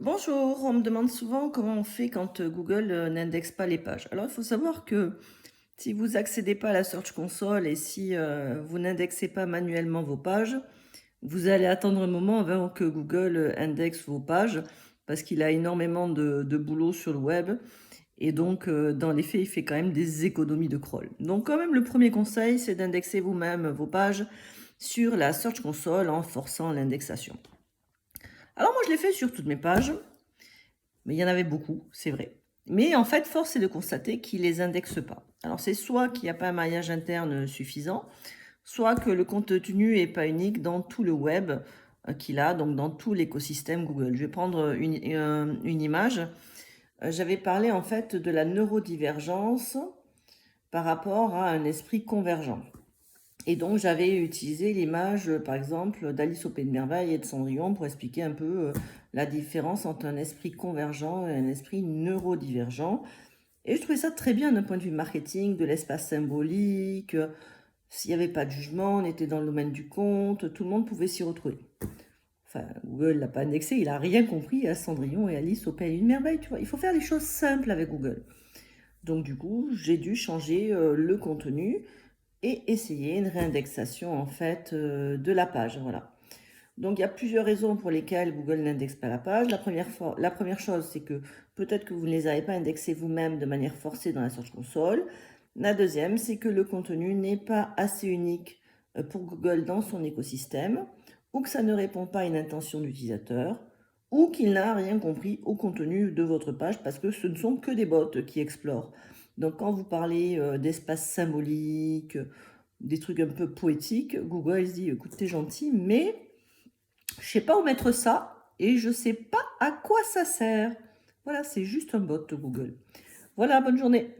Bonjour, on me demande souvent comment on fait quand Google n'indexe pas les pages. Alors il faut savoir que si vous accédez pas à la Search Console et si vous n'indexez pas manuellement vos pages, vous allez attendre un moment avant que Google indexe vos pages parce qu'il a énormément de boulot sur le web et donc dans les faits il fait quand même des économies de crawl. Donc quand même le premier conseil c'est d'indexer vous-même vos pages sur la Search Console en forçant l'indexation. Alors moi je l'ai fait sur toutes mes pages. Mais il y en avait beaucoup, c'est vrai. Mais en fait, force est de constater qu'il les indexe pas. Alors c'est soit qu'il n'y a pas un maillage interne suffisant, soit que le contenu est pas unique dans tout le web qu'il a, donc dans tout l'écosystème Google. Je vais prendre une image. J'avais parlé en fait de la neurodivergence par rapport à un esprit convergent. Et donc, j'avais utilisé l'image, par exemple, d'Alice au Pays de Merveille et de Cendrillon pour expliquer un peu la différence entre un esprit convergent et un esprit neurodivergent. Et je trouvais ça très bien d'un point de vue marketing, de l'espace symbolique. S'il n'y avait pas de jugement, on était dans le domaine du conte, tout le monde pouvait s'y retrouver. Enfin, Google l'a pas indexé, il a rien compris à Cendrillon et Alice au Pays de Merveille, tu vois. Il faut faire des choses simples avec Google. Donc du coup, j'ai dû changer le contenu et essayer une réindexation en fait de la page. Voilà. Donc il y a plusieurs raisons pour lesquelles Google n'indexe pas la page. La première chose, c'est que peut-être que vous ne les avez pas indexés vous-même de manière forcée dans la Search Console. La deuxième, c'est que le contenu n'est pas assez unique pour Google dans son écosystème, ou que ça ne répond pas à une intention d'utilisateur, ou qu'il n'a rien compris au contenu de votre page parce que ce ne sont que des bots qui explorent. Donc quand vous parlez d'espace symbolique, des trucs un peu poétiques, Google se dit écoute, t'es gentil, mais je sais pas où mettre ça et je sais pas à quoi ça sert. Voilà, c'est juste un bot Google. Voilà, bonne journée.